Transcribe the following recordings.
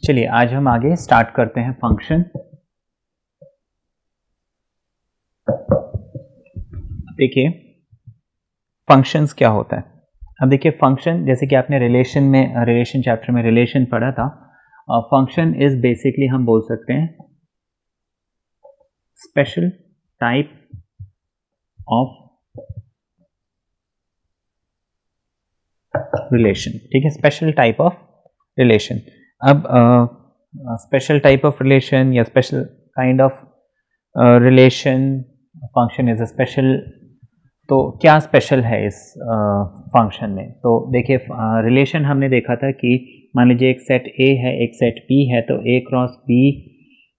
चलिए आज हम आगे स्टार्ट करते हैं फंक्शन। देखिए फंक्शंस क्या होता है। अब देखिए फंक्शन, जैसे कि आपने रिलेशन चैप्टर में रिलेशन पढ़ा था, फंक्शन इज बेसिकली हम बोल सकते हैं स्पेशल टाइप ऑफ रिलेशन। ठीक है, स्पेशल टाइप ऑफ रिलेशन। अब स्पेशल टाइप ऑफ रिलेशन या special kind of relation, function is a special. तो क्या स्पेशल है इस फंक्शन में? तो देखिए रिलेशन हमने देखा था कि मान लीजिए एक सेट ए है, एक सेट बी है, तो ए क्रॉस बी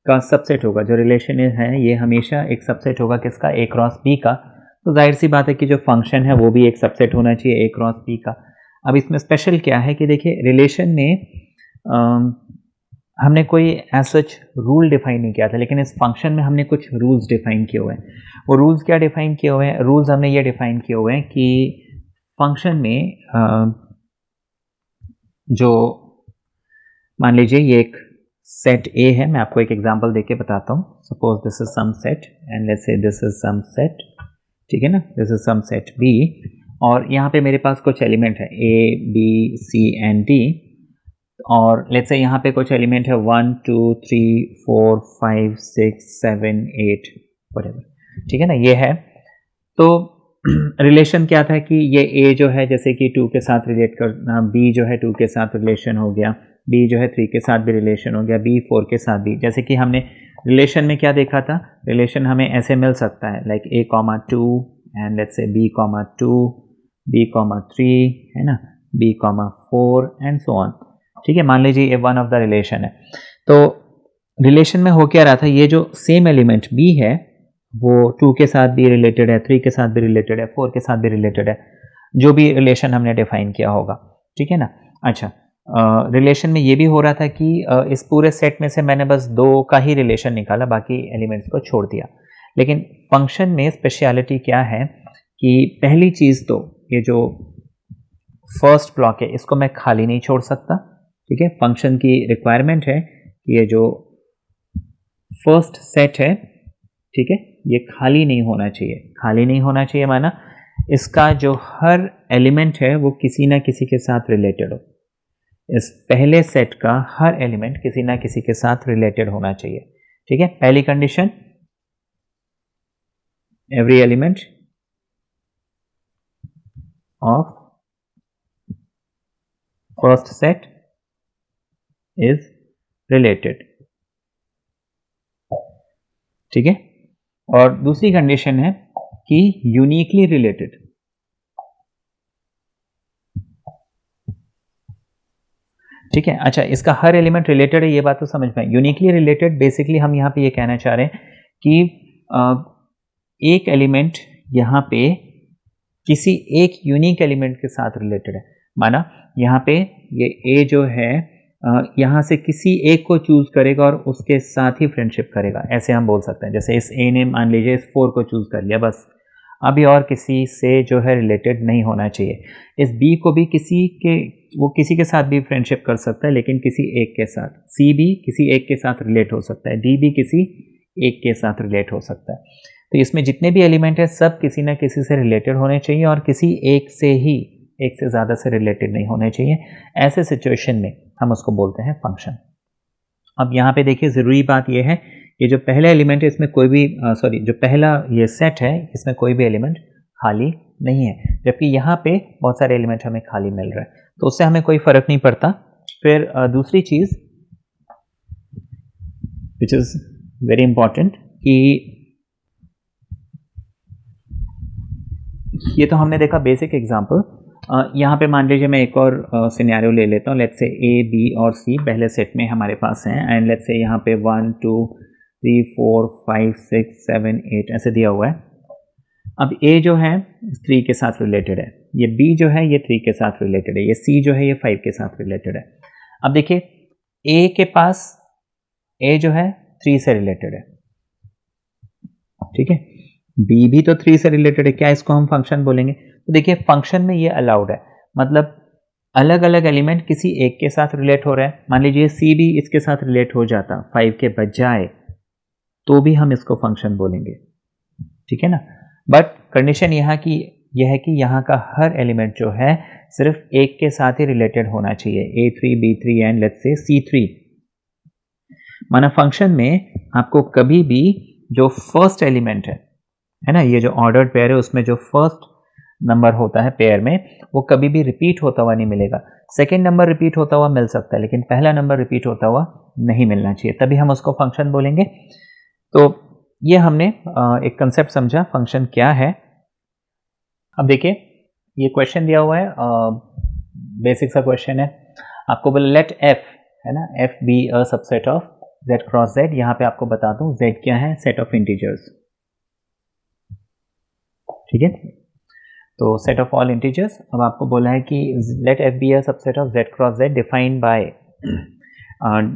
का सबसेट होगा। जो रिलेशन है ये हमेशा एक सबसेट होगा किसका? ए क्रॉस बी का। तो जाहिर सी बात है कि जो फंक्शन है वो भी एक सबसेट होना चाहिए ए क्रॉस बी का। अब इसमें स्पेशल क्या है कि देखिए रिलेशन में हमने कोई एज सच रूल डिफाइन नहीं किया था, लेकिन इस फंक्शन में हमने कुछ रूल्स डिफाइन किए हुए हैं। वो रूल्स क्या डिफाइन किए हुए हैं? रूल्स हमने ये डिफाइन किए हुए हैं कि फंक्शन में जो मान लीजिए ये एक सेट ए है, मैं आपको एक एग्जांपल देके बताता हूँ। Suppose this is some set and let's say this is some set, ठीक है ना, this is some set B, और यहाँ पे मेरे पास कुछ एलिमेंट है A B C and D, और लेट्स से यहाँ पे कुछ एलिमेंट है 1 2 3 4 5 6 7 8 व्हाटएवर, ठीक है ना, ये है। तो रिलेशन क्या था कि ये ए जो है जैसे कि 2 के साथ रिलेट करना, बी जो है 2 के साथ रिलेशन हो गया, बी जो है 3 के साथ भी रिलेशन हो गया, बी 4 के साथ भी। जैसे कि हमने रिलेशन में क्या देखा था, रिलेशन हमें ऐसे मिल सकता है like A comma 2 and let's say B comma 2, B comma 3, है ना, B comma 4 and so on. ठीक है, मान लीजिए ये वन ऑफ द रिलेशन है। तो रिलेशन में हो क्या रहा था, ये जो सेम एलिमेंट बी है वो 2 के साथ भी रिलेटेड है, 3 के साथ भी रिलेटेड है, 4 के साथ भी रिलेटेड है, जो भी रिलेशन हमने डिफाइन किया होगा, ठीक है ना। अच्छा, रिलेशन में ये भी हो रहा था कि इस पूरे सेट में से मैंने बस 2 का ही रिलेशन निकाला, बाकी एलिमेंट्स को छोड़ दिया। लेकिन फंक्शन में स्पेशलिटी क्या है कि पहली चीज़ तो ये जो फर्स्ट ब्लॉक है इसको मैं खाली नहीं छोड़ सकता। ठीक है, फंक्शन की रिक्वायरमेंट है कि ये जो फर्स्ट सेट है, ठीक है, ये खाली नहीं होना चाहिए। खाली नहीं होना चाहिए माना इसका जो हर एलिमेंट है वो किसी ना किसी के साथ रिलेटेड हो। इस पहले सेट का हर एलिमेंट किसी ना किसी के साथ रिलेटेड होना चाहिए। ठीक है, पहली condition, every element of first set is related. ठीक है, और दूसरी कंडीशन है कि यूनिकली रिलेटेड। ठीक है, अच्छा, इसका हर एलिमेंट रिलेटेड है, ये बात तो समझ में। यूनिकली रिलेटेड बेसिकली हम यहाँ पे ये कहना चाह रहे हैं कि एक एलिमेंट यहाँ पे किसी एक यूनिक एलिमेंट के साथ रिलेटेड है। माना यहाँ पे ये ए जो है यहाँ से किसी एक को चूज करेगा और उसके साथ ही फ्रेंडशिप करेगा, ऐसे हम बोल सकते हैं। जैसे इस ए ने मान लीजिए इस 4 को चूज कर लिया, बस अभी और किसी से जो है रिलेटेड नहीं होना चाहिए। इस बी को भी वो किसी के साथ भी फ्रेंडशिप कर सकता है, लेकिन किसी एक के साथ। सी भी किसी एक के साथ रिलेट हो सकता है, डी भी किसी एक के साथ रिलेट हो सकता है। तो इसमें जितने भी एलिमेंट है सब किसी ना किसी से रिलेटेड होने चाहिए और किसी एक से ज़्यादा से रिलेटेड नहीं होने चाहिए। ऐसे सिचुएशन में हम उसको बोलते हैं फंक्शन। अब यहाँ पे देखिए ज़रूरी बात यह है कि जो पहला एलिमेंट है इसमें कोई भी जो पहला ये सेट है इसमें कोई भी एलिमेंट खाली नहीं है, जबकि यहाँ पे बहुत सारे एलिमेंट हमें खाली मिल रहे हैं, तो उससे हमें कोई फर्क नहीं पड़ता। फिर दूसरी चीज़ विच इज़ वेरी इंपॉर्टेंट कि ये तो हमने देखा बेसिक एग्जाम्पल। यहाँ पे मान लीजिए मैं एक और सिनेरियो ले लेता हूँ। लेट्स से ए बी और सी पहले सेट में हमारे पास हैं, एंड लेट्स से यहाँ पे 1 2 3 4 5 6 7 8 ऐसे दिया हुआ है। अब ए जो है 3 के साथ रिलेटेड है, ये बी जो है ये 3 के साथ रिलेटेड है, ये सी जो है ये 5 के साथ रिलेटेड है। अब देखिए ए के पास ए जो है 3 से रिलेटेड है, ठीक है, बी भी तो 3 से रिलेटेड है, क्या इसको हम फंक्शन बोलेंगे? तो देखिए फंक्शन में ये अलाउड है, मतलब अलग अलग एलिमेंट किसी एक के साथ रिलेट हो रहा है, मान लीजिए सी भी इसके साथ रिलेट हो जाता 5 के बजाय, तो भी हम इसको फंक्शन बोलेंगे, ठीक है ना। बट कंडीशन यहाँ की यह है कि यहाँ का हर एलिमेंट जो है सिर्फ एक के साथ ही रिलेटेड होना चाहिए, A3, B3 एंड लेट्स से C3। माना फंक्शन में आपको कभी भी जो फर्स्ट एलिमेंट है ना, ये जो ऑर्डर्ड पेयर है उसमें जो फर्स्ट नंबर होता है पेयर में, वो कभी भी रिपीट होता हुआ नहीं मिलेगा। सेकेंड नंबर रिपीट होता हुआ मिल सकता है, लेकिन पहला नंबर रिपीट होता हुआ नहीं मिलना चाहिए, तभी हम उसको फंक्शन बोलेंगे। तो ये हमने एक कंसेप्ट समझा फंक्शन क्या है। अब देखिए ये क्वेश्चन दिया हुआ है, बेसिक सा क्वेश्चन है, आपको बोला लेट f है ना, f be a subset of z cross z। यहाँ पे आपको बता दूं z क्या है, सेट ऑफ इंटीजर्स, ठीक है। तो सेट ऑफ ऑल इंटीजर्स। अब आपको बोला है कि let f be a subset of z cross z defined by,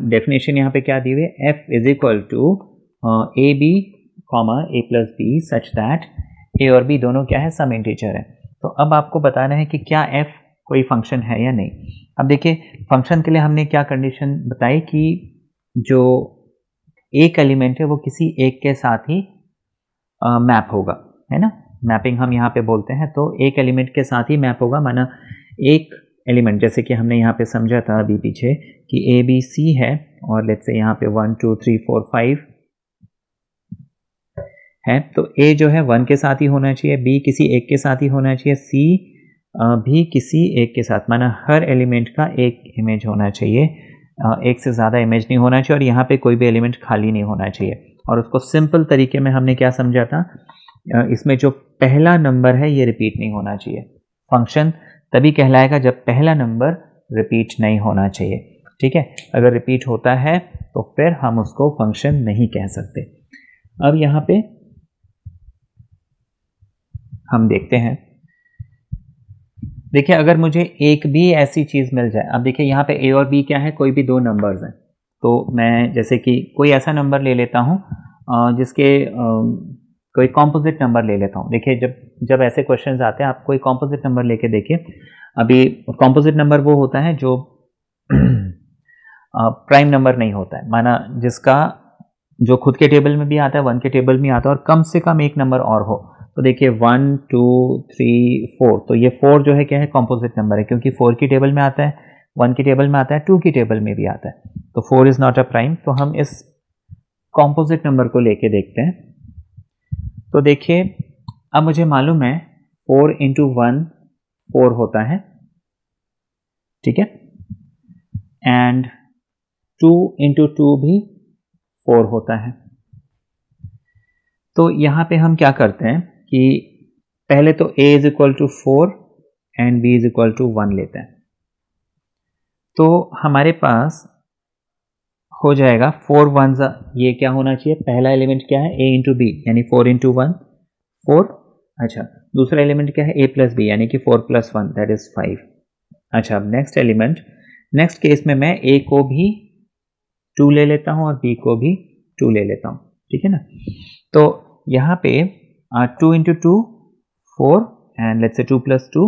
definition यहाँ पे क्या दी हुई है, f is equal to a b comma a plus b such that a और बी दोनों क्या है, सम इंटीजर है। तो अब आपको बताना है कि क्या f कोई फंक्शन है या नहीं। अब देखिए फंक्शन के लिए हमने क्या कंडीशन बताई कि जो एक एलिमेंट है वो किसी एक के साथ ही मैप होगा, है ना, मैपिंग हम यहाँ पे बोलते हैं। तो एक एलिमेंट के साथ ही मैप होगा, माना एक एलिमेंट, जैसे कि हमने यहाँ पे समझा था अभी पीछे कि ए बी सी है और लेट्स से यहाँ पे 1 2 3 4 5 है, तो ए जो है 1 के साथ ही होना चाहिए, बी किसी एक के साथ ही होना चाहिए, सी भी किसी एक के साथ, माना हर एलिमेंट का एक इमेज होना चाहिए, एक से ज़्यादा इमेज नहीं होना चाहिए, और यहाँ पे कोई भी एलिमेंट खाली नहीं होना चाहिए। और उसको सिंपल तरीके में हमने क्या समझा था, इसमें जो पहला नंबर है ये रिपीट नहीं होना चाहिए। फंक्शन तभी कहलाएगा जब पहला नंबर रिपीट नहीं होना चाहिए, ठीक है। अगर रिपीट होता है तो फिर हम उसको फंक्शन नहीं कह सकते। अब यहाँ पे हम देखते हैं, देखिए अगर मुझे एक भी ऐसी चीज़ मिल जाए, अब देखिए यहाँ पे ए और बी क्या है, कोई भी दो नंबर्स हैं, तो मैं जैसे कि कोई ऐसा नंबर ले लेता हूँ जिसके कोई कॉम्पोजिट नंबर ले लेता हूँ। देखिए जब ऐसे क्वेश्चंस आते हैं आप कोई कॉम्पोजिट नंबर लेके देखिए। अभी कॉम्पोजिट नंबर वो होता है जो प्राइम नंबर नहीं होता है, माना जिसका जो खुद के टेबल में भी आता है, 1 के टेबल में आता है, और कम से कम एक नंबर और हो। तो देखिए 1 2 3 4, तो ये 4 जो है क्या है, कॉम्पोजिट नंबर है, क्योंकि 4 की टेबल में आता है, 1 की टेबल में आता है, 2 की टेबल में भी आता है, तो 4 इज नॉट अ प्राइम। तो हम इस कॉम्पोजिट नंबर को लेके देखते हैं। तो देखिए अब मुझे मालूम है 4 इंटू 1 4 होता है, ठीक है, एंड 2 इंटू 2 भी 4 होता है। तो यहाँ पे हम क्या करते हैं कि पहले तो a is equal to 4 and b is equal to 1 लेते हैं। तो हमारे पास हो जाएगा 4 1 ये क्या होना चाहिए, पहला एलिमेंट क्या है, a इंटू बी, यानी 4 इंटू 1 4। अच्छा, दूसरा एलिमेंट क्या है, a प्लस बी, यानी कि 4 प्लस 1 दैट इज 5। अच्छा, अब नेक्स्ट एलिमेंट, नेक्स्ट केस में मैं a को भी 2 ले लेता हूँ और b को भी 2 ले लेता हूँ, ठीक है ना। तो यहाँ पे 2 इंटू 2 4 एंड लेट्स से 2 प्लस 2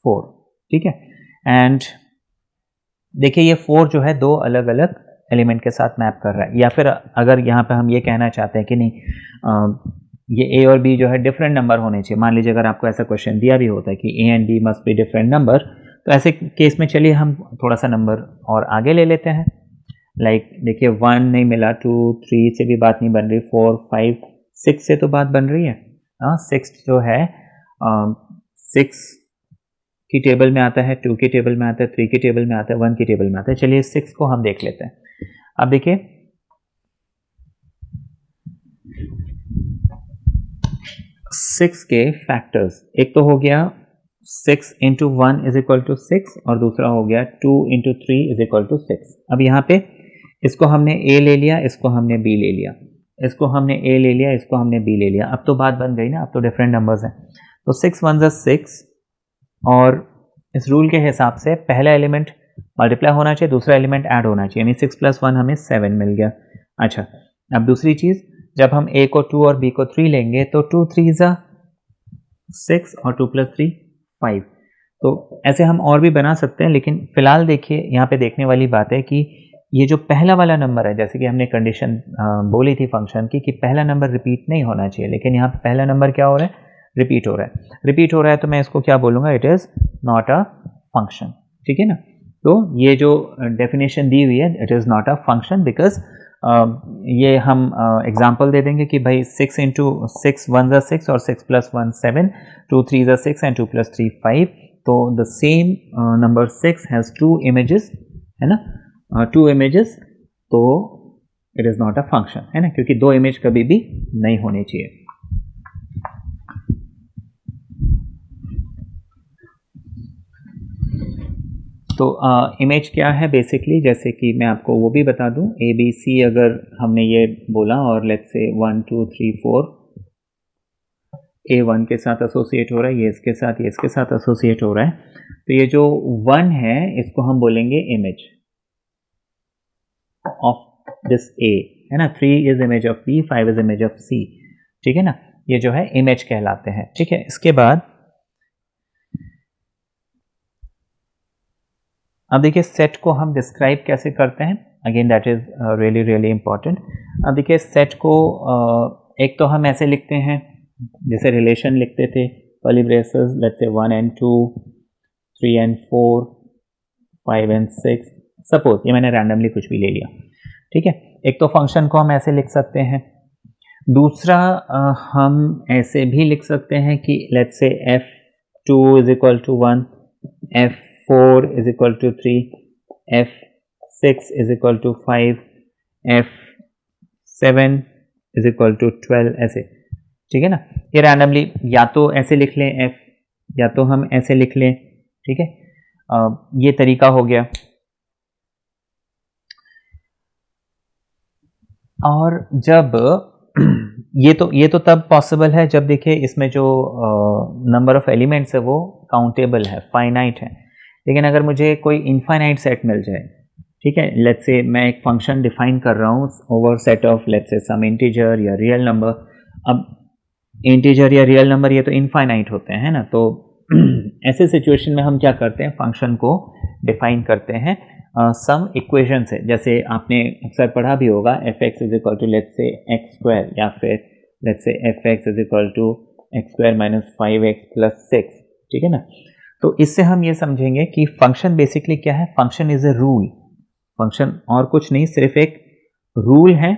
4, ठीक है। एंड देखिए ये 4 जो है दो अलग अलग एलिमेंट के साथ मैप कर रहा है, या फिर अगर यहाँ पे हम ये कहना चाहते हैं कि नहीं ये a और b जो है डिफरेंट नंबर होने चाहिए। मान लीजिए अगर आपको ऐसा क्वेश्चन दिया भी होता है कि a and b must be different number, तो ऐसे केस में चलिए हम थोड़ा सा नंबर और आगे ले लेते हैं। लाइक देखिए 1 नहीं मिला, 2 3 से भी बात नहीं बन रही, 4 5 6 से तो बात बन रही है। 6 जो है 6 की टेबल में आता है, 2 की टेबल में आता है, 3 की टेबल में आता है, 1 की टेबल में आता है। चलिए 6 को हम देख लेते हैं। अब देखिए 6 के फैक्टर्स, एक तो हो गया 6 इंटू 1 इज इक्वल टू 6 और दूसरा हो गया 2 इंटू 3 इज इक्वल टू 6। अब यहाँ पे इसको हमने a ले लिया, इसको हमने b ले लिया, इसको हमने a ले लिया, इसको हमने b ले लिया। अब तो बात बन गई ना, अब तो डिफरेंट नंबर्स हैं। तो 6 1 6, और इस रूल के हिसाब से पहला एलिमेंट मल्टीप्लाई होना चाहिए, दूसरा एलिमेंट ऐड होना चाहिए, यानी 6 प्लस 1 हमें 7 मिल गया। अच्छा, अब दूसरी चीज़, जब हम a को 2 और b को 3 लेंगे तो 2 3 6 और 2 प्लस 3 5, तो ऐसे हम और भी बना सकते हैं, लेकिन फिलहाल देखिए यहाँ पे देखने वाली बात है कि ये जो पहला वाला नंबर है, जैसे कि हमने कंडीशन बोली थी फंक्शन की कि पहला नंबर रिपीट नहीं होना चाहिए, लेकिन यहाँ पे पहला नंबर क्या हो रहा है, रिपीट हो रहा है। रिपीट हो रहा है तो मैं इसको क्या बोलूँगा, it is not a function, ठीक है ना। तो ये जो डेफिनेशन दी हुई है, it is not a function, because ये हम एग्जाम्पल दे देंगे कि भाई 6 इंटू 6 1 6 और 6 + 1 7, 2 3 6 एंड 2 + 3 5। तो the same number 6 has 2 images, है ना, 2 इमेजेस, तो it is not a function, है ना, क्योंकि 2 इमेज कभी भी नहीं होनी चाहिए। तो इमेज क्या है बेसिकली, जैसे कि मैं आपको वो भी बता दूं, ABC अगर हमने ये बोला और लेट्स से 1 2 3 4 A1 के साथ एसोसिएट हो रहा है, ये इसके साथ, ये इसके साथ एसोसिएट हो रहा है, तो ये जो 1 है इसको हम बोलेंगे इमेज ऑफ दिस A, है ना। 3 is image of B, 5 is image of C, ठीक है ना, ये जो है इमेज कहलाते हैं, ठीक है। इसके बाद अब देखिए सेट को हम डिस्क्राइब कैसे करते हैं, again that is really really important. अब देखिए सेट को एक तो हम ऐसे लिखते हैं जैसे रिलेशन लिखते थे, curly braces, let's say 1 and 2, 3 and 4, 5 and 6, suppose ये मैंने रैंडमली कुछ भी ले लिया, ठीक है। एक तो फंक्शन को हम ऐसे लिख सकते हैं, दूसरा हम ऐसे भी लिख सकते हैं कि let's say f2 = 1, f4 = 3, f6 = 5, f7 = 12, ऐसे, ठीक है ना। ये रैंडमली या तो ऐसे लिख लें f, या तो हम ऐसे लिख लें, ठीक है। ये तरीका हो गया। और जब ये तो तब पॉसिबल है जब देखिए इसमें जो नंबर ऑफ एलिमेंट्स है वो काउंटेबल है, फाइनाइट है। लेकिन अगर मुझे कोई इनफाइनाइट सेट मिल जाए, ठीक है, लेट्स से मैं एक फंक्शन डिफाइन कर रहा हूँ over set of let's say some integer या रियल नंबर। अब इंटीजर या रियल नंबर ये तो इनफाइनाइट होते हैं ना, तो ऐसे सिचुएशन में हम क्या करते हैं, फंक्शन को डिफाइन करते हैं सम इक्वेशन से। जैसे आपने अक्सर पढ़ा भी होगा f(x) = लेट्स से x², या फिर let's say f(x) = x² - 5x + 6, ठीक है ना। तो इससे हम ये समझेंगे कि फंक्शन बेसिकली क्या है, function is a rule. Function और कुछ नहीं, सिर्फ एक रूल है,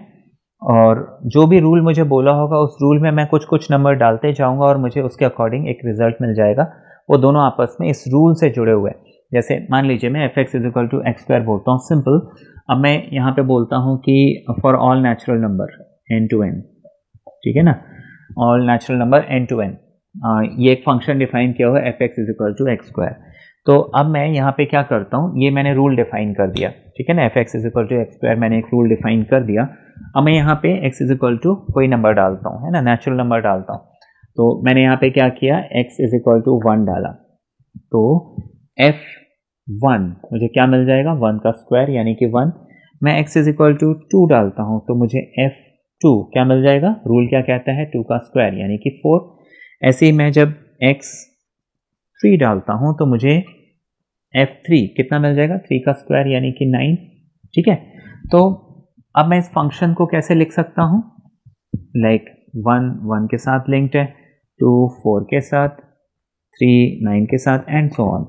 और जो भी रूल मुझे बोला होगा उस रूल में मैं कुछ कुछ नंबर डालते जाऊंगा और मुझे उसके अकॉर्डिंग एक रिजल्ट मिल जाएगा। वो दोनों आपस में इस रूल से जुड़े हुए हैं। जैसे मान लीजिए मैं f(x) = x² बोलता हूँ, सिंपल। अब मैं यहाँ पे बोलता हूँ कि for all natural number n to n, ठीक है ना, all natural number n to n, ये एक फंक्शन डिफाइन किया हुआ है f(x) = x²। तो अब मैं यहाँ पे क्या करता हूँ, ये मैंने रूल डिफाइन कर दिया, ठीक है ना, f(x) = x², मैंने एक रूल डिफाइन कर दिया। अब मैं यहाँ पे x = कोई नंबर डालता हूँ, है ना, नेचुरल नंबर डालता हूँ। तो मैंने यहाँ पे क्या किया, x = 1 डाला, तो f1 मुझे क्या मिल जाएगा, 1 का स्क्वायर यानी कि 1। मैं x = 2 डालता हूँ तो मुझे f2 क्या मिल जाएगा, रूल क्या कहता है, 2 का स्क्वायर यानी कि 4। ऐसे ही मैं जब x3 डालता हूँ तो मुझे f3 कितना मिल जाएगा, 3 का स्क्वायर यानी कि 9, ठीक है। तो अब मैं इस फंक्शन को कैसे लिख सकता हूँ, लाइक 1 1 के साथ लिंक्ड है, 2 4 के साथ, 3 9 के साथ, एंड सो ऑन,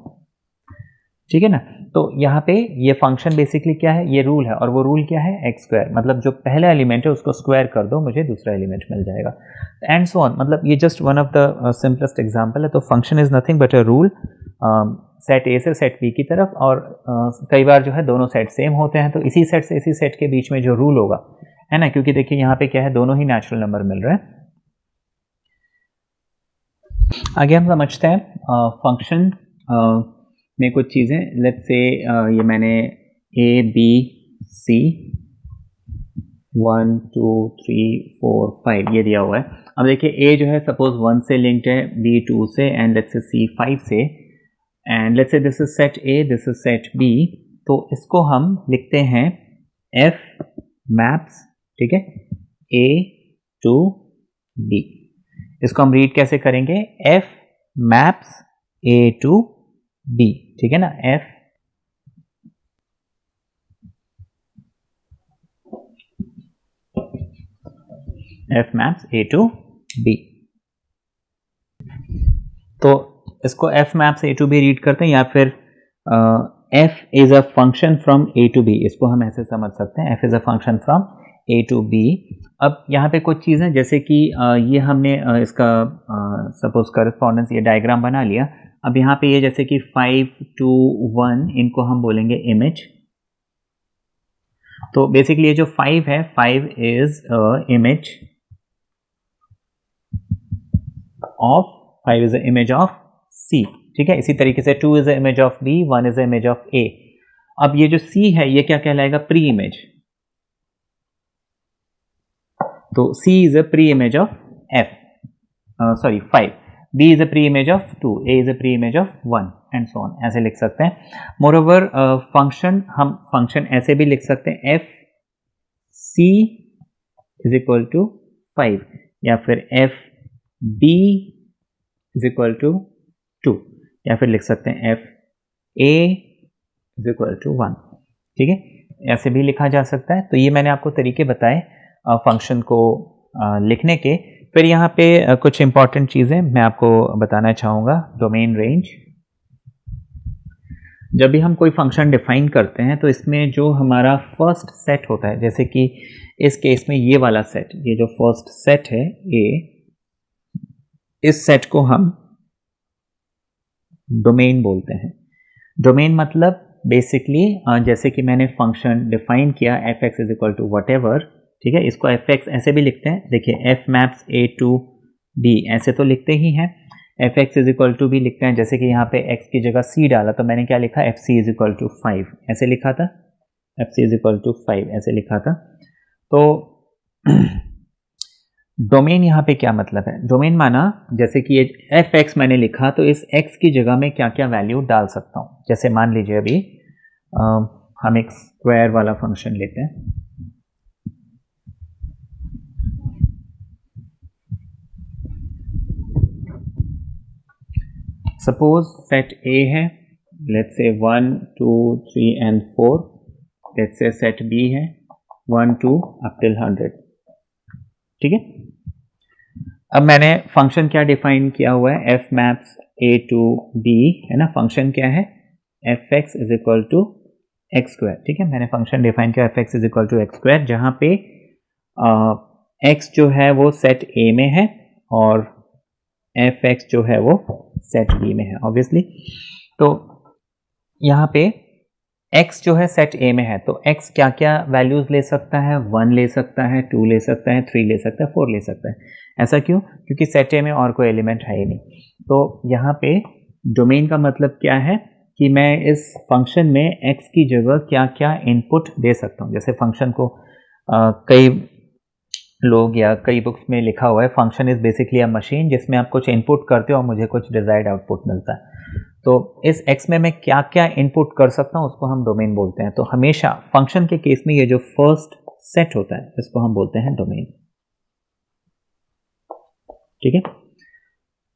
ठीक है ना। तो यहाँ पे ये फंक्शन बेसिकली क्या है, ये रूल है, और वो रूल क्या है, x², मतलब जो पहला एलिमेंट है उसको स्क्वायर कर दो, मुझे दूसरा एलिमेंट मिल जाएगा, एंड सो ऑन। मतलब ये just one of the simplest example है। तो function is nothing but a rule, set ए से सेट बी की तरफ, और कई बार जो है दोनों सेट सेम होते हैं, तो इसी सेट से इसी सेट के बीच में जो रूल होगा, है ना, क्योंकि देखिए यहाँ पे क्या है, दोनों ही नेचुरल नंबर मिल रहे हैं। आगे हम समझते हैं फंक्शन में कुछ चीज़ें। लेट्स से ये मैंने a b c 1 2 3 4 5 ये दिया हुआ है। अब देखिए a जो है सपोज 1 से लिंक्ड है, b 2 से, एंड लेट्स से c 5 से, and let's say this is set a, this is set b। तो इसको हम लिखते हैं f मैप्स, ठीक है, a to b। इसको हम रीड कैसे करेंगे, f maps a to B, ठीक है ना, F maps A to B. तो इसको F maps A to B read करते हैं, या फिर F is a function from A to B, इसको हम ऐसे समझ सकते हैं, F is a function from A to B. अब यहाँ पे कुछ चीज़ें, जैसे कि ये हमने इसका सपोज करस्पॉन्डेंस, ये डायग्राम बना लिया। अब यहाँ पे ये जैसे कि 5 2 1, इनको हम बोलेंगे इमेज। तो बेसिकली ये जो 5 है, 5 is image of, 5 is image of C, ठीक है। इसी तरीके से 2 is image of B, 1 is image of A। अब ये जो C है, ये क्या कहलाएगा, प्री इमेज। तो C is a pre-image of F, sorry 5, B is a pre-image of 2, A is a pre-image of 1 and so on, ऐसे लिख सकते हैं। मोरओवर फंक्शन, हम फंक्शन ऐसे भी लिख सकते हैं, F C is equal to 5, या फिर F B is equal to 2, या फिर लिख सकते हैं F A is equal to 1, ठीक है, ऐसे भी लिखा जा सकता है। तो ये मैंने आपको तरीके बताए फंक्शन को लिखने के। फिर यहाँ पे कुछ इंपॉर्टेंट चीज़ें मैं आपको बताना चाहूँगा। डोमेन रेंज, जब भी हम कोई फंक्शन डिफाइन करते हैं तो इसमें जो हमारा फर्स्ट सेट होता है, जैसे कि इस केस में ये वाला सेट, ये जो फर्स्ट सेट है ए, इस सेट को हम डोमेन बोलते हैं। डोमेन मतलब बेसिकली जैसे कि मैंने फंक्शन डिफाइन किया F X is equal to whatever, ठीक है, इसको एफ एक्स ऐसे भी लिखते हैं, देखिए F maps A to B, ऐसे तो लिखते ही हैं। F X is equal to भी लिखते हैं, जैसे कि यहाँ पे एक्स की जगह सी डाला तो मैंने क्या लिखा, F C is equal to 5, ऐसे लिखा था, F C is equal to 5 ऐसे लिखा था। तो डोमेन यहाँ पे क्या मतलब है, डोमेन माना जैसे कि ये एफ एक्स मैंने लिखा, तो इस एक्स की जगह में क्या क्या वैल्यू डाल सकता हूँ। जैसे मान लीजिए अभी हम एक स्क्वायर वाला फंक्शन लेते हैं, सपोज सेट ए है, लेट्स से 1 2 3 and 4, let's say set B है 1 2 up till 100, ठीक है। अब मैंने फंक्शन क्या डिफाइन किया हुआ है, F maps A to B, है ना। फंक्शन क्या है, F X is equal to X square, ठीक है, मैंने फंक्शन डिफाइन किया F X is equal to X square, जहाँ पे एक्स जो है वो सेट ए में है और एफ एक्स जो है वो सेट बी में है ऑब्वियसली। तो यहाँ पे x जो है सेट A में है, तो x क्या क्या वैल्यूज ले सकता है, 1 ले सकता है, 2 ले सकता है, 3 ले सकता है, 4 ले सकता है। ऐसा क्यों, क्योंकि सेट A में और कोई एलिमेंट है ही नहीं। तो यहाँ पे डोमेन का मतलब क्या है कि मैं इस फंक्शन में x की जगह क्या क्या इनपुट दे सकता हूँ। जैसे फंक्शन को कई लोग या कई बुक्स में लिखा हुआ है, function is basically a machine जिसमें आप कुछ इनपुट करते हो और मुझे कुछ डिजायर्ड आउटपुट मिलता है। तो इस x में मैं क्या क्या इनपुट कर सकता हूँ उसको हम डोमेन बोलते हैं। तो हमेशा फंक्शन के केस में ये जो फर्स्ट सेट होता है इसको हम बोलते हैं डोमेन, ठीक है।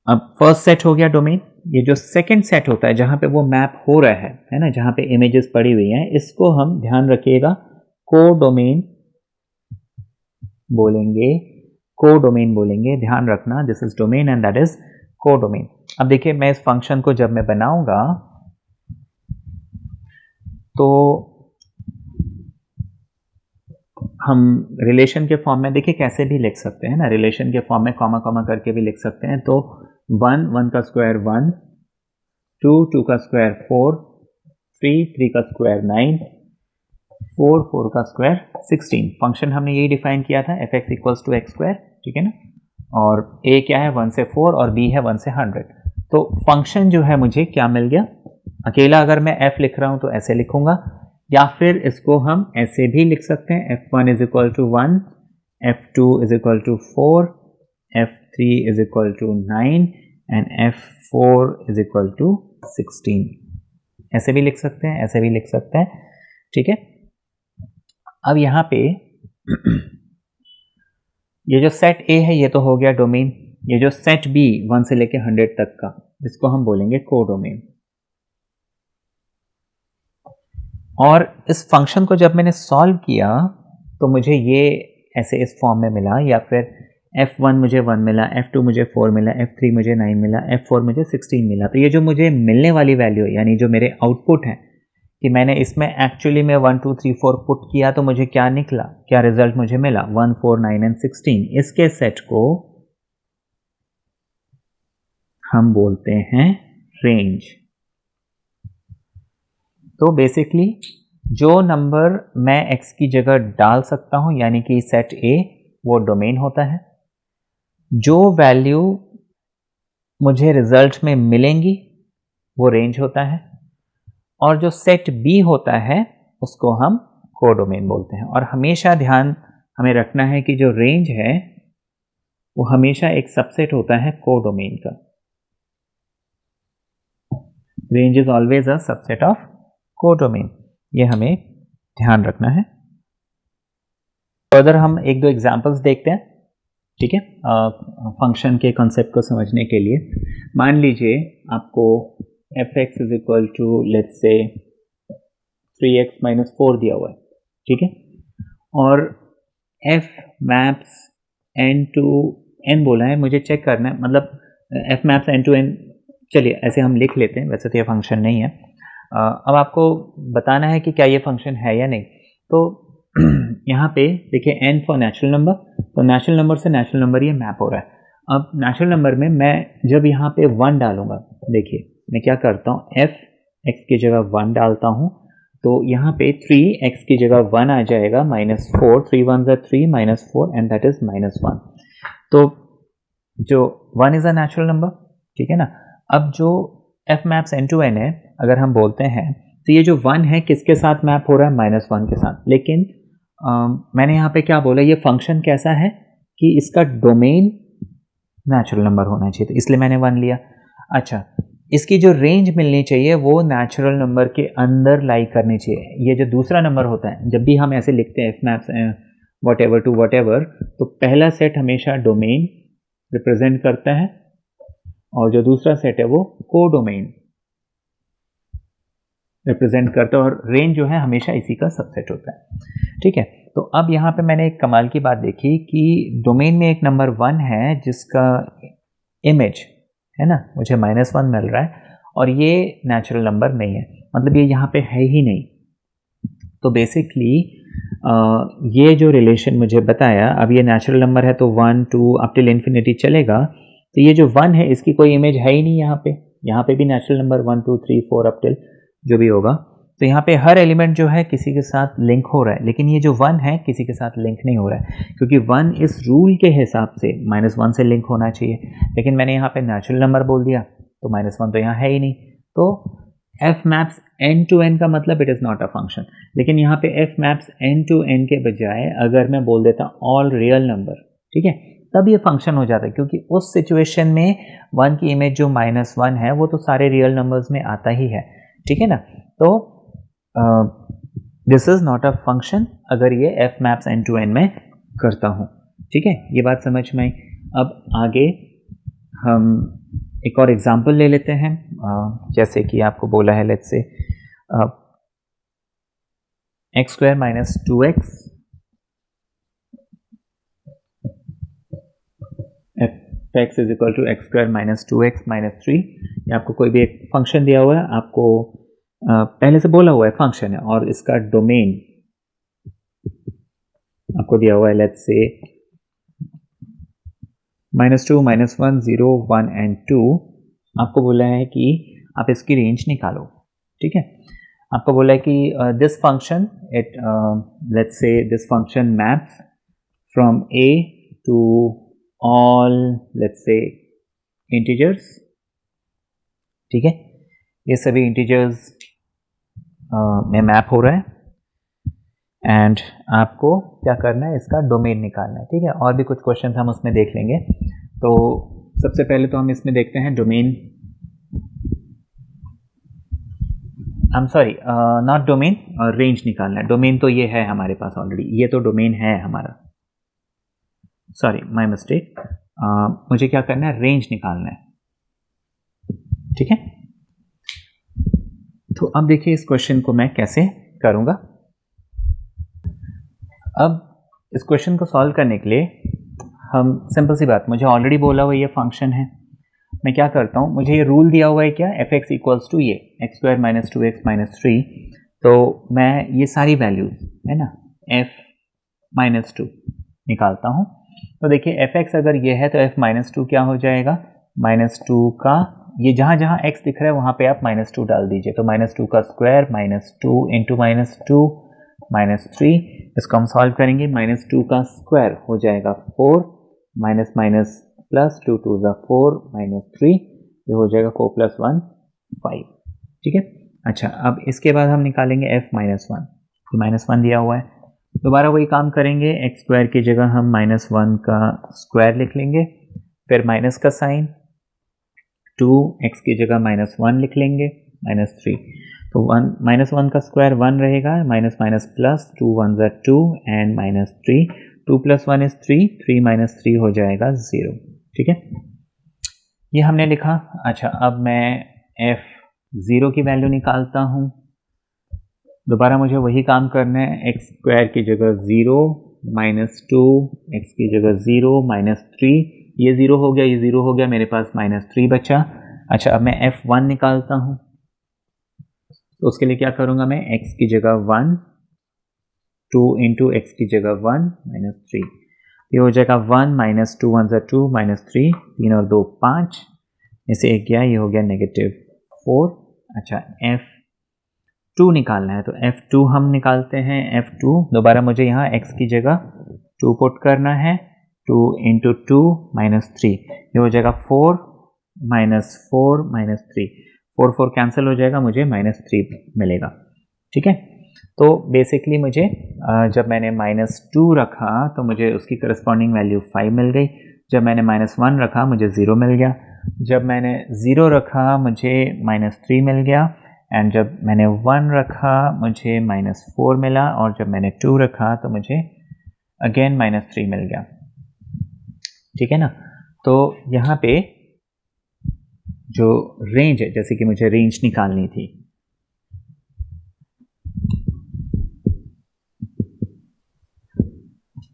अब फर्स्ट सेट हो गया डोमेन। ये जो सेकंड सेट होता है जहां पे वो मैप हो रहा है ना, जहां पे इमेजेस पड़ी हुई हैं, इसको हम ध्यान रखिएगा कोडोमेन बोलेंगे, कोडोमेन बोलेंगे, ध्यान रखना, this is domain and that is codomain. अब देखिए मैं इस फंक्शन को जब मैं बनाऊंगा तो हम रिलेशन के फॉर्म में देखिए कैसे भी लिख सकते हैं ना, रिलेशन के फॉर्म में कॉमा कॉमा करके भी लिख सकते हैं। तो 1 1 का स्क्वायर 1, 2 2 का स्क्वायर 4, 3 3 का स्क्वायर 9, 4 4 का स्क्वायर 16। फंक्शन हमने यही डिफाइन किया था F X equals to X square, ठीक है ना। और a क्या है 1 से 4 और b है 1 से 100। तो फंक्शन जो है मुझे क्या मिल गया, अकेला अगर मैं f लिख रहा हूं तो ऐसे लिखूंगा, या फिर इसको हम ऐसे भी लिख सकते हैं, f1 is equal to 1, f2 is equal to 4, f3 is equal to 9 and f4 is equal to 16। ऐसे भी लिख सकते हैं, ऐसे भी लिख सकते हैं, ठीक है। अब यहाँ पे ये जो सेट A है ये तो हो गया डोमेन। ये जो सेट B 1 से लेके 100 तक का, इसको हम बोलेंगे कोडोमेन। और इस फंक्शन को जब मैंने सॉल्व किया तो मुझे ये ऐसे इस फॉर्म में मिला, या फिर f1 मुझे 1 मिला, f2 मुझे 4 मिला, f3 मुझे 9 मिला, f4 मुझे 16 मिला। तो ये जो मुझे मिलने वाली वैल्यू है, यानी जो मेरे आउटपुट है कि मैंने इसमें एक्चुअली में 1 2 3 4 पुट किया तो मुझे क्या निकला, क्या रिजल्ट मुझे मिला, 1 4 9 एंड 16। इसके सेट को हम बोलते हैं रेंज। तो बेसिकली जो नंबर मैं x की जगह डाल सकता हूं, यानी कि सेट A, वो डोमेन होता है। जो वैल्यू मुझे रिजल्ट में मिलेंगी वो रेंज होता है, और जो सेट B होता है उसको हम कोडोमेन बोलते हैं। और हमेशा ध्यान हमें रखना है कि जो रेंज है वो हमेशा एक सबसेट होता है कोडोमेन का। Range is always a subset of codomain, ये हमें ध्यान रखना है। फर्दर हम एक दो एग्जांपल्स देखते हैं, ठीक है, फंक्शन के कॉन्सेप्ट को समझने के लिए। मान लीजिए आपको f(x) is equal to let's से 3x माइनस 4 दिया हुआ है, ठीक है, और f maps n to n बोला है, मुझे चेक करना है, मतलब f maps n to n, चलिए ऐसे हम लिख लेते हैं, वैसे तो ये फंक्शन नहीं है। अब आपको बताना है कि क्या ये फंक्शन है या नहीं। तो यहाँ पे देखिए n फॉर नेचुरल नंबर, तो नेचुरल नंबर से नेचुरल नंबर ये मैप हो रहा है। अब नेचुरल नंबर में मैं जब यहाँ पे 1 डालूंगा, देखिए मैं क्या करता हूँ, f(x) की जगह 1 डालता हूँ, तो यहाँ पे 3x की जगह 1 आ जाएगा, -4, 3 1s are 3 -4 and that is -1। तो जो 1 इज अ नेचुरल नंबर, ठीक है ना। अब जो f maps n to n है, अगर हम बोलते हैं तो ये जो 1 है किसके साथ मैप हो रहा है, -1 के साथ। लेकिन मैंने यहाँ पे क्या बोला, ये फंक्शन कैसा है कि इसका डोमेन नेचुरल नंबर होना चाहिए, तो इसलिए मैंने 1 लिया। अच्छा, इसकी जो रेंज मिलनी चाहिए वो नेचुरल नंबर के अंदर लाई करनी चाहिए। ये जो दूसरा नंबर होता है, जब भी हम ऐसे लिखते हैं f maps whatever to whatever, तो पहला सेट हमेशा डोमेन रिप्रेजेंट करता है और जो दूसरा सेट है वो कोडोमेन रिप्रेजेंट करता है, और रेंज जो है हमेशा इसी का सबसेट होता है, ठीक है। तो अब यहाँ पे मैंने एक कमाल की बात देखी कि डोमेन में एक नंबर 1 है जिसका इमेज है ना, मुझे -1 मिल रहा है, और ये नेचुरल नंबर नहीं है, मतलब ये यहाँ पे है ही नहीं। तो बेसिकली ये जो रिलेशन मुझे बताया, अब ये नेचुरल नंबर है तो 1 2 अप टिल इन्फिनिटी चलेगा, तो ये जो 1 है इसकी कोई इमेज है ही नहीं यहाँ पे भी नेचुरल नंबर 1 2 3 4 अप टिल जो भी होगा, तो यहाँ पे हर एलिमेंट जो है किसी के साथ लिंक हो रहा है, लेकिन ये जो 1 है किसी के साथ लिंक नहीं हो रहा है, क्योंकि 1 इस रूल के हिसाब से -1 से लिंक होना चाहिए, लेकिन मैंने यहाँ पे नेचुरल नंबर बोल दिया तो -1 तो यहाँ है ही नहीं। तो f maps n to n का मतलब it is not a function, लेकिन यहाँ पे f maps n to n के बजाय अगर मैं बोल देता ऑल रियल नंबर, ठीक है, तब ये फंक्शन हो जाता है, क्योंकि उस सिचुएशन में 1 की इमेज जो -1 है वो तो सारे रियल नंबर्स में आता ही है, ठीक है ना। तो this is not a function अगर ये f maps n to n में करता हूँ, ठीक है, ये बात समझ में आई। अब आगे हम एक और एग्जाम्पल ले लेते हैं, जैसे कि आपको बोला है let's say x² minus 2x f(x) is equal to x² minus 2x minus 3। ये आपको कोई भी एक फंक्शन दिया हुआ है, आपको पहले से बोला हुआ है फंक्शन है, और इसका डोमेन आपको दिया हुआ है लेट्स से -2 -1 0 1 एंड 2। आपको बोला है कि आप इसकी रेंज निकालो, ठीक है। आपको बोला है कि this function it let's say this function maps from a to all let's say integers, ठीक है, ये सभी इंटीजर्स में मैप हो रहा है, एंड आपको क्या करना है, इसका डोमेन निकालना है, ठीक है। और भी कुछ क्वेश्चन हम उसमें देख लेंगे। तो सबसे पहले तो हम इसमें देखते हैं domain, I am sorry not domain, range निकालना है। डोमेन तो ये है हमारे पास ऑलरेडी, ये तो डोमेन है हमारा, सॉरी माय मिस्टेक। मुझे क्या करना है, रेंज निकालना है, ठीक है। तो अब देखिए इस क्वेश्चन को मैं कैसे करूँगा। अब इस क्वेश्चन को सॉल्व करने के लिए हम सिंपल सी बात, मुझे ऑलरेडी बोला हुआ ये फंक्शन है, मैं क्या करता हूँ, मुझे ये रूल दिया हुआ है क्या, एफ एक्स इक्वल्स टू ये x square minus 2x minus 3, तो मैं ये सारी वैल्यूज है ना f माइनस 2 निकालता हूँ। तो देखिए एफ एक्स अगर ये है तो f माइनस 2 क्या हो जाएगा, माइनस 2 का ये जहाँ जहाँ x दिख रहा है वहाँ पे आप माइनस 2 डाल दीजिए, तो माइनस 2 का square minus 2 into minus 2 minus 3, इसको हम सॉल्व करेंगे, माइनस 2 का स्क्वायर हो जाएगा 4 माइनस माइनस प्लस 2 2 ज़ा 4 माइनस 3, ये हो जाएगा 4 प्लस 1 5, ठीक है। अच्छा, अब इसके बाद हम निकालेंगे f माइनस 1, माइनस 1 दिया हुआ है, दोबारा वही काम करेंगे, एक्स स्क्वायर की जगह हम माइनस 1 का स्क्वायर लिख लेंगे, फिर माइनस का साइन, 2x की जगह माइनस 1 लिख लेंगे, माइनस 3, तो 1 माइनस 1 का स्क्वायर 1 रहेगा, माइनस माइनस प्लस 2 1 ज़ा 2 and minus 3, 2 plus 1 is 3, 3 minus 3 हो जाएगा 0, ठीक है, ये हमने लिखा। अच्छा, अब मैं f0 की वैल्यू निकालता हूँ, दोबारा मुझे वही काम करना है, एक्स स्क्वायर की जगह 0 माइनस 2, एक्स की जगह 0 माइनस 3, ये 0 हो गया, ये 0 हो गया, मेरे पास माइनस 3 बचा। अच्छा, अब मैं f1 निकालता हूँ, तो उसके लिए क्या करूँगा मैं, x की जगह 1, 2 इंटू एक्स की जगह 1 माइनस 3, ये हो जाएगा 1 माइनस 2 1 ज़ा 2 माइनस 3, 3 और 2 5, इसे 1 गया, ये हो गया नेगेटिव 4। अच्छा, f2 निकालना है, तो f2 हम निकालते हैं, f2 दोबारा मुझे यहाँ x की जगह 2 पुट करना है, 2 इंटू 2 माइनस 3, ये हो जाएगा 4 माइनस 4 माइनस 3, 4 4 कैंसिल हो जाएगा, मुझे माइनस 3 मिलेगा, ठीक है। तो बेसिकली मुझे जब मैंने माइनस 2 रखा तो मुझे उसकी करस्पॉन्डिंग वैल्यू 5 मिल गई, जब मैंने माइनस 1 रखा मुझे 0 मिल गया, जब मैंने 0 रखा मुझे माइनस 3 मिल गया, एंड जब मैंने 1 रखा मुझे माइनस 4 मिला, और जब मैंने 2 रखा तो मुझे अगेन माइनस 3 मिल गया, ठीक है ना। तो यहाँ पे जो रेंज है, जैसे कि मुझे रेंज निकालनी थी,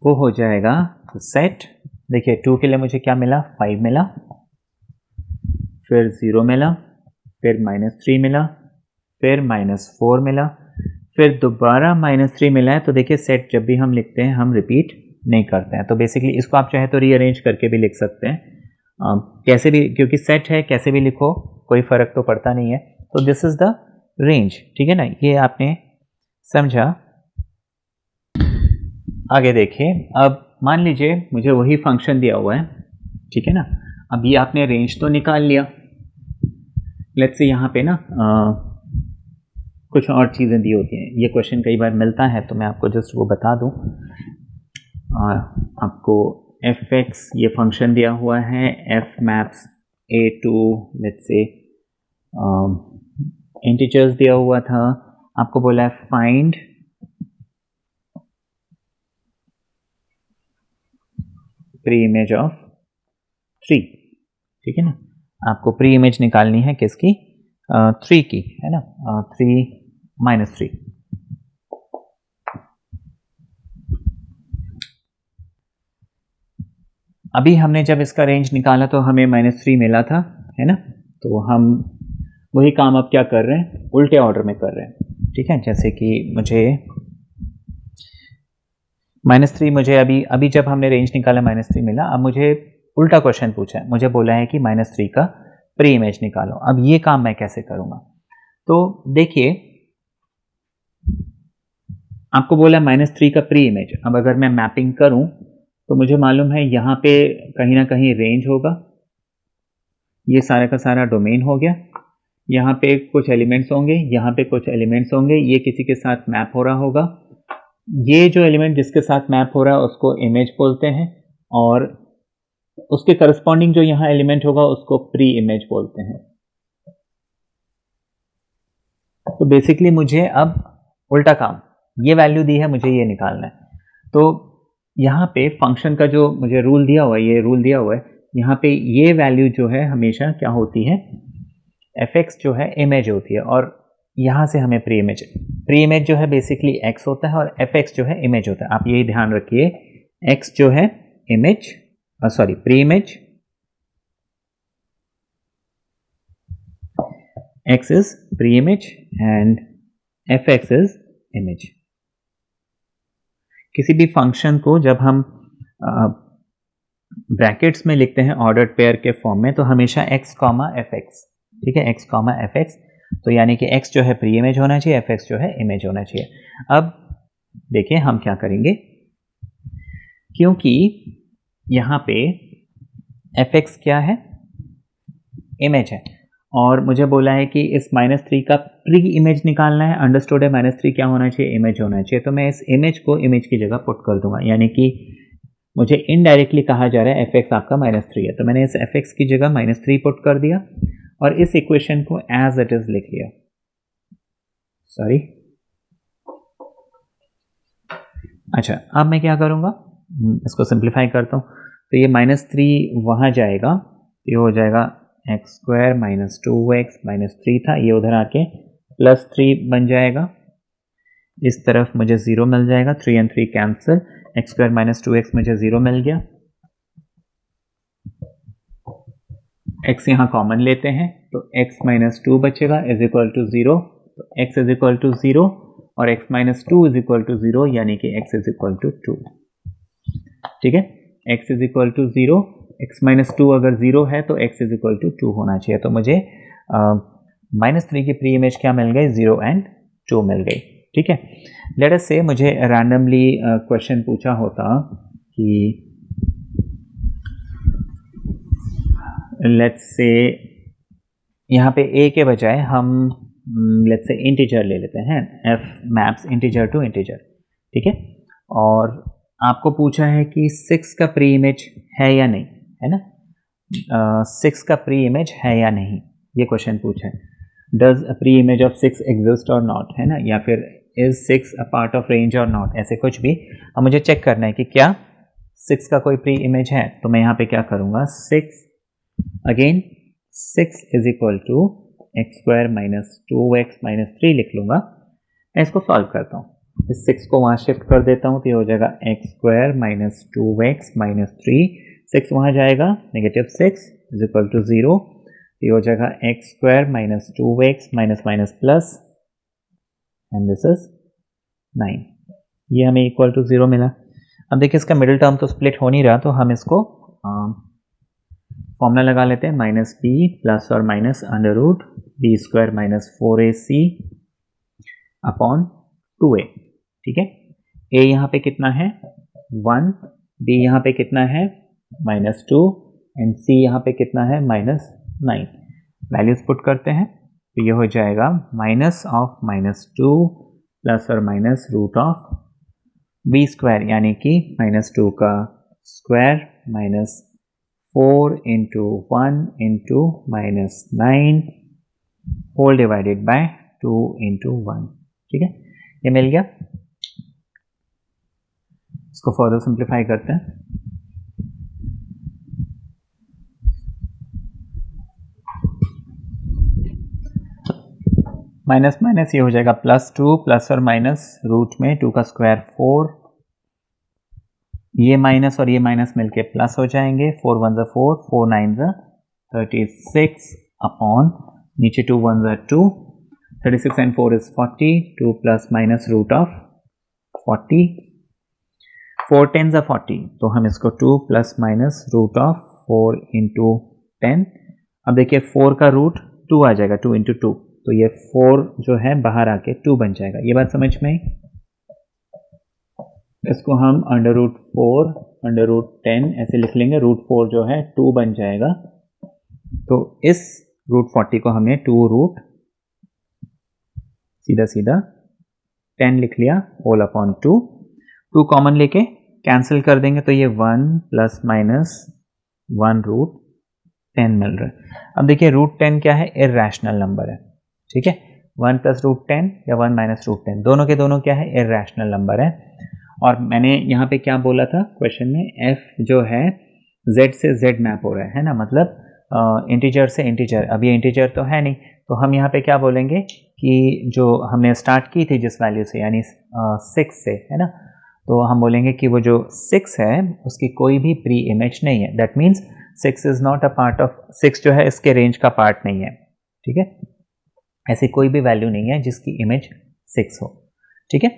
वो हो जाएगा सेट, देखिए 2 के लिए मुझे क्या मिला, 5 मिला, फिर 0 मिला, फिर माइनस 3 मिला, फिर माइनस 4 मिला, फिर दोबारा माइनस 3 मिला है। तो देखिए सेट जब भी हम लिखते हैं हम रिपीट नहीं करते हैं, तो बेसिकली इसको आप चाहे तो रीअरेंज करके भी लिख सकते हैं, कैसे भी, क्योंकि सेट है कैसे भी लिखो कोई फ़र्क तो पड़ता नहीं है। तो दिस इज़ द रेंज, ठीक है ना, ये आपने समझा। आगे देखिए, अब मान लीजिए मुझे वही फंक्शन दिया हुआ है, ठीक है ना, अब ये आपने रेंज तो निकाल लिया, लेट्स से यहाँ पे ना कुछ और चीज़ें दी होती हैं, ये क्वेश्चन कई बार मिलता है, तो मैं आपको जस्ट वो बता दूँ, आपको एफ एक्स ये फंक्शन दिया हुआ है, F maps A to let's say integers दिया हुआ था, आपको बोला है फाइंड प्री इमेज ऑफ 3, ठीक है ना, आपको प्री इमेज निकालनी है किसकी, 3 की, है ना, 3 माइनस 3। अभी हमने जब इसका रेंज निकाला तो हमें माइनस 3 मिला था, है ना, तो हम वही काम अब क्या कर रहे हैं, उल्टे ऑर्डर में कर रहे हैं, ठीक है। जैसे कि मुझे माइनस 3, मुझे अभी जब हमने रेंज निकाला माइनस 3 मिला, अब मुझे उल्टा क्वेश्चन पूछा है, मुझे बोला है कि माइनस 3 का प्री इमेज निकालो। अब ये काम मैं कैसे करूँगा, तो देखिए आपको बोला माइनस 3 का प्री इमेज, अब अगर मैं मैपिंग करूँ तो मुझे मालूम है यहाँ पे कहीं ना कहीं रेंज होगा, ये सारा का सारा डोमेन हो गया, यहाँ पे कुछ एलिमेंट्स होंगे, यहाँ पे कुछ एलिमेंट्स होंगे, ये किसी के साथ मैप हो रहा होगा, ये जो एलिमेंट जिसके साथ मैप हो रहा है उसको इमेज बोलते हैं, और उसके करस्पॉन्डिंग जो यहाँ एलिमेंट होगा उसको प्री इमेज बोलते हैं। तो बेसिकली मुझे अब उल्टा काम, ये वैल्यू दी है मुझे ये निकालना है, तो यहाँ पे फंक्शन का जो मुझे रूल दिया हुआ है, ये रूल दिया हुआ है, यहाँ पे ये वैल्यू जो है हमेशा क्या होती है, एफ एक्स जो है इमेज होती है, और यहाँ से हमें प्री इमेज जो है बेसिकली x होता है और fx जो है इमेज होता है। आप यही ध्यान रखिए, x जो है image, sorry pre image, x is pre image and fx is image. किसी भी फंक्शन को जब हम ब्रैकेट्स में लिखते हैं ऑर्डर्ड पेयर के फॉर्म में, तो हमेशा x कॉमा fx, ठीक है, x कॉमा fx, तो यानी कि x जो है प्री इमेज होना चाहिए, fx जो है इमेज होना चाहिए। अब देखिए हम क्या करेंगे, क्योंकि यहाँ पे fx क्या है, इमेज है, और मुझे बोला है कि इस -3 का प्री इमेज निकालना है। अंडरस्टूड है, -3 क्या होना चाहिए, इमेज होना चाहिए। तो मैं इस इमेज को इमेज की जगह पुट कर दूंगा, यानी कि मुझे इनडायरेक्टली कहा जा रहा है fx आपका -3 है, तो मैंने इस fx की जगह -3 पुट कर दिया और इस इक्वेशन को एज इट इज लिख लिया। सॉरी, अच्छा अब मैं क्या करूँगा, इसको सिंप्लीफाई करता हूँ। तो ये -3 वहाँ जाएगा, ये हो जाएगा x² - 2x -3 था, ये उधर आके +3 बन जाएगा। इस तरफ मुझे 0 मिल जाएगा, 3 and 3 कैंसिल, x² - 2x मुझे 0 मिल गया। x यहाँ कॉमन लेते हैं तो x - 2 बचेगा इज इक्वल टू 0, तो x इज इक्वल टू 0 और x - 2 इज इक्वल टू 0, यानी कि x इज इक्वल टू 2। ठीक है, x is equal to 0, x - 2 अगर 0 है तो x इज इक्वल टू 2 होना चाहिए। तो मुझे -3 की प्री इमेज क्या मिल गई, 0 and 2 मिल गई। ठीक है, लेट अस से मुझे रैंडमली क्वेश्चन पूछा होता कि लेट्स से यहाँ पे a के बजाय हम लेट्स से इंटीजर ले लेते हैं, f maps integer to integer. ठीक है, और आपको पूछा है कि 6 का प्री इमेज है या नहीं, है ना, 6 का प्री इमेज है या नहीं, ये क्वेश्चन पूछा है। Does a pre image of 6 exist और नॉट, है ना, या फिर is 6 a part of range और नॉट, ऐसे कुछ भी। अब मुझे चेक करना है कि क्या 6 का कोई प्री इमेज है। तो मैं यहाँ पे क्या करूँगा, 6 again 6 is equal to x² - 2x - 3 लिख लूँगा। मैं इसको सॉल्व करता हूँ, इस 6 को वहाँ शिफ्ट कर देता हूँ, तो ये हो जाएगा x² - 2x - 3, 6 वहाँ जाएगा, -6 इज इक्वल टू 0, ये हो जाएगा x² - 2x plus and this is 9, ये हमें इक्वल टू 0 मिला। अब देखिए इसका मिडिल टर्म तो स्प्लिट हो नहीं रहा, तो हम इसको फॉर्मूला लगा लेते हैं, -b प्लस और minus √b² - 4ac upon 2a। ठीक है, a यहाँ पे कितना है 1, b यहाँ पे कितना है -2 एंड c यहाँ पे कितना है -9। वैल्यूज पुट करते हैं तो ये हो जाएगा -2 प्लस और माइनस √b², यानी कि -2 का square minus 4 × 1 × -9 whole divided by 2 × 1। ठीक है, ये मिल गया। इसको फर्दर सिंप्लीफाई करते हैं, माइनस माइनस ये हो जाएगा +2 प्लस और माइनस रूट में 2 का स्क्वायर 4, ये माइनस और ये माइनस मिलके प्लस हो जाएंगे, 4 1 4, 4 9 36 अपॉन नीचे 2 1 2, 36 and 4 is 40, 2 प्लस माइनस √40, 4 10 40, तो हम इसको 2 प्लस माइनस √4 × 10। अब देखिए 4 का रूट 2 आ जाएगा, 2 × 2, तो ये 4 जो है बाहर आके 2 बन जाएगा। ये बात समझ में आई। इसको हम √4 √10 ऐसे लिख लेंगे, √4 जो है 2 बन जाएगा, तो इस √40 को हमने 2 सीधा सीधा 10 लिख लिया, होल अपॉन 2 कॉमन लेके कैंसिल कर देंगे, तो ये 1 प्लस माइनस 1 √10 मिल रहा है। अब देखिए √10 क्या है, इर्रेशनल नंबर है। ठीक है, 1 प्लस √10 या 1 माइनस √10, दोनों के दोनों क्या है, इर्रेशनल नंबर है। और मैंने यहाँ पे क्या बोला था क्वेश्चन में, f जो है z से z मैप हो रहा है ना, मतलब इंटीजर से इंटीजर, अब ये इंटीजर तो है नहीं, तो हम यहाँ पे क्या बोलेंगे कि जो हमने स्टार्ट की थी जिस वैल्यू से यानी 6 से, है ना, तो हम बोलेंगे कि वो जो 6 है उसकी कोई भी प्री इमेज नहीं है। That means 6 is not a part of, 6 जो है इसके रेंज का पार्ट नहीं है, ठीक है, ऐसी कोई भी वैल्यू नहीं है जिसकी इमेज 6 हो, ठीक है।